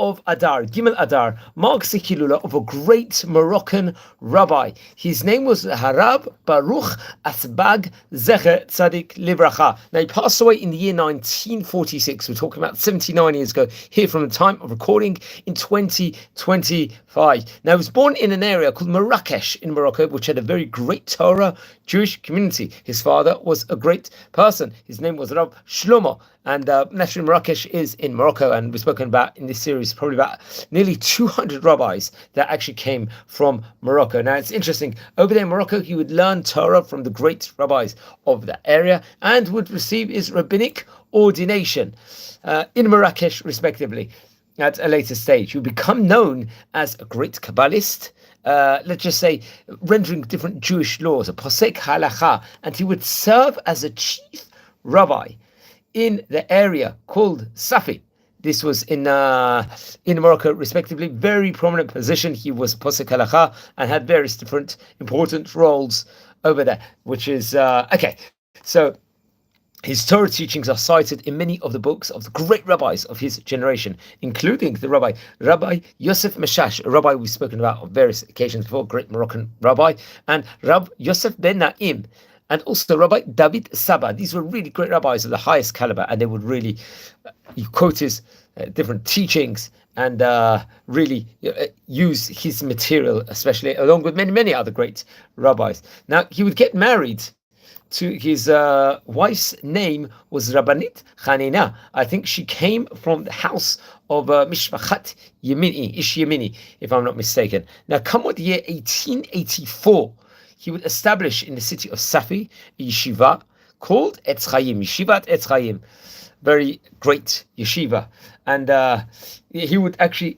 of Adar, Gimel Adar, marks the Kilula of a great Moroccan rabbi. His name was Rabbi Baruch Assbag Z'tl Libracha. Now, he passed away in the year 1946. We're talking about 79 years ago, here from the time of recording in 2025. Now, he was born in an area called Marrakesh in Morocco, which had a very great Torah Jewish community. His father was a great person. His name was Rav Shlomo. And naturally, Marrakesh is in Morocco, and we've spoken about in this series probably about nearly 200 rabbis that actually came from Morocco. Now, it's interesting. Over there in Morocco, he would learn Torah from the great rabbis of that area and would receive his rabbinic ordination in Marrakesh, respectively, at a later stage. He would become known as a great Kabbalist, let's just say, rendering different Jewish laws, a posek halacha, and he would serve as a chief rabbi in the area called Saafi. This was in Morocco, respectively, very prominent position. He was posek halacha and had various different important roles over there, which is okay. So his Torah teachings are cited in many of the books of the great rabbis of his generation, including the Rabbi Yosef Meshash, a rabbi we've spoken about on various occasions before, great Moroccan rabbi, and Rab Yosef ben Naim, and also Rabbi David Saba. These were really great rabbis of the highest caliber, and they would really quote his different teachings and really use his material, especially along with many other great rabbis. Now, he would get married to his wife's name was Rabbanit Chanina. I think she came from the house of Mishpachat Yemini, Ish Yemini, if I'm not mistaken. Now, come with the year 1884, he would establish in the city of Saafi a yeshiva called Etz Chaim, Yeshivat Etz Chaim, very great yeshiva. And he would actually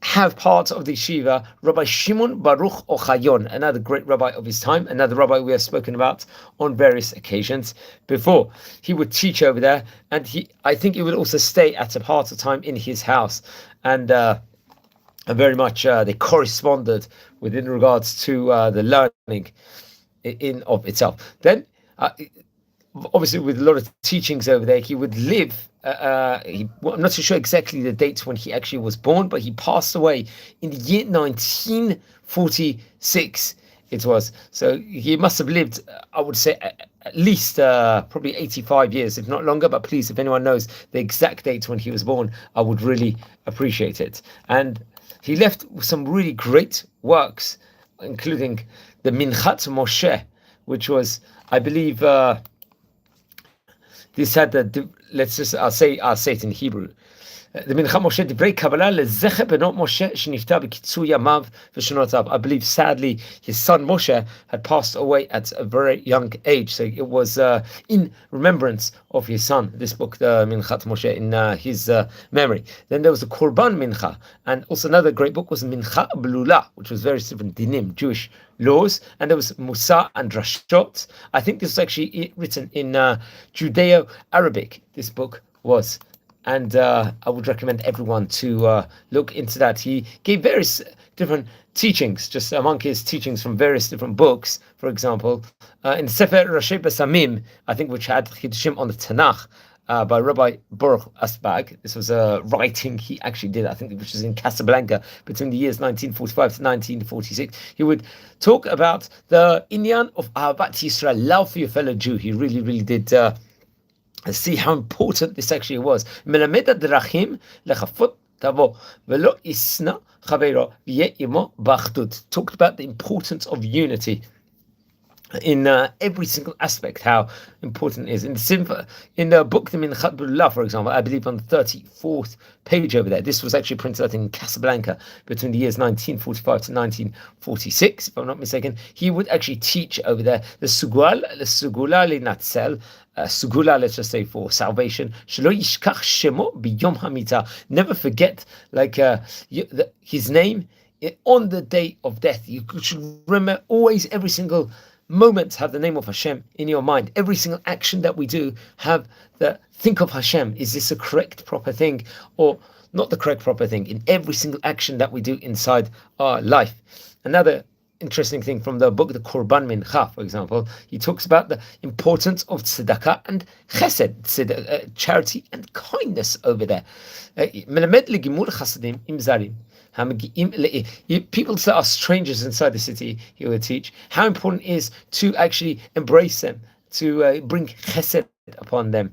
have part of the yeshiva Rabbi Shimon Baruch Ochayon, another great rabbi of his time, another rabbi we have spoken about on various occasions before. He would teach over there, and I think he would also stay at a part of time in his house, and very much they corresponded within regards to the learning in of itself. Then, obviously, with a lot of teachings over there, he would live. I'm not so sure exactly the dates when he actually was born, but he passed away in the year 1946. It was, so he must have lived, I would say, at least probably 85 years, if not longer. But please, if anyone knows the exact dates when he was born, I would really appreciate it. And he left some really great works, including the Minchat Moshe, which was, I believe, this had the, I'll say it in Hebrew. The Minchat Moshe, Divrei Kabbalah lezecher benot Moshe shenifta b'kitzur yamav v'shonotav. I believe, sadly, his son Moshe had passed away at a very young age, so it was in remembrance of his son, this book, the Minchat Moshe, in his memory. Then there was the Korban Mincha, and also another great book was Mincha Blula, which was very different dinim, Jewish laws, and there was Musa and Drashot. I think this was actually written in Judeo-Arabic, this book was. And I would recommend everyone to look into that. He gave various different teachings, just among his teachings from various different books. For example, in Sefer Rashi Besamim, I think, which had Chiddushim on the Tanakh, by Rabbi Baruch Assbag. This was a writing he actually did, I think, which was in Casablanca between the years 1945 to 1946. He would talk about the inyan of Ahavat Yisrael, love for your fellow Jew. He really did see how important this actually was. Talked about the importance of unity in every single aspect, how important it is. In the book, the Minchat B'Lulav, for example, I believe on the 34th page over there, this was actually printed out in Casablanca between the years 1945 to 1946, if I'm not mistaken. He would actually teach over there the Sugula Linatzel, Sugula, let's just say, for salvation. Shelo yishkach shemo biyom hamita. Never forget, his name on the day of death. You should remember always, every single moment, have the name of Hashem in your mind. Every single action that we do, think of Hashem. Is this a correct, proper thing, or not the correct, proper thing? In every single action that we do inside our life. Another interesting thing from the book, the Korban Mincha, for example. He talks about the importance of tzedakah and chesed, charity and kindness over there. Melamed legimur chasadim im zarim. People that are strangers inside the city, he will teach how important it is to actually embrace them, to bring chesed upon them.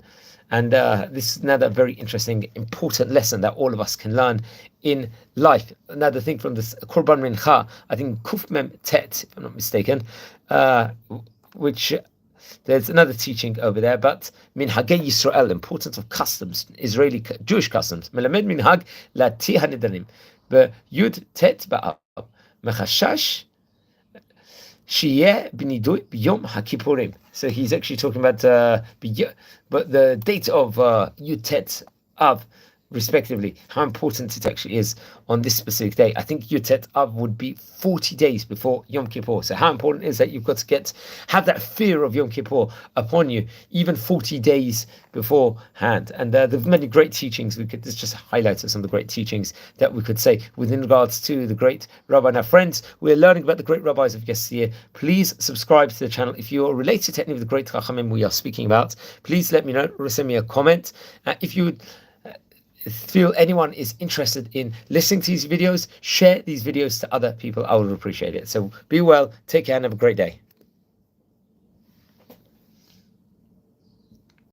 And this is another very interesting, important lesson that all of us can learn in life. Another thing from this Korban Mincha, I think Kuf Mem Tet, if I'm not mistaken, which there's another teaching over there, but Minhagei Yisrael, importance of customs, Israeli Jewish customs. Melamed Minhag Lati Hanidarim. Yud Tet Ba'ab. Mechashash Shiyeh B'nidui B'yom HaKippurim. So he's actually talking about but the date of Yud Tet Av, respectively, how important it actually is on this specific day. I think Yud Tet Av would be 40 days before Yom Kippur. So how important is that you've got to have that fear of Yom Kippur upon you, even 40 days beforehand. And there's many great teachings. This just highlights some of the great teachings that we could say within regards to the great rabbi. Now, friends, we're learning about the great rabbis of yesteryear. Please subscribe to the channel. If you're related to any of the great chachamim we are speaking about, please let me know or send me a comment. If you feel anyone is interested in listening to these videos, share these videos to other people. I would appreciate it. So be well, take care, and have a great day.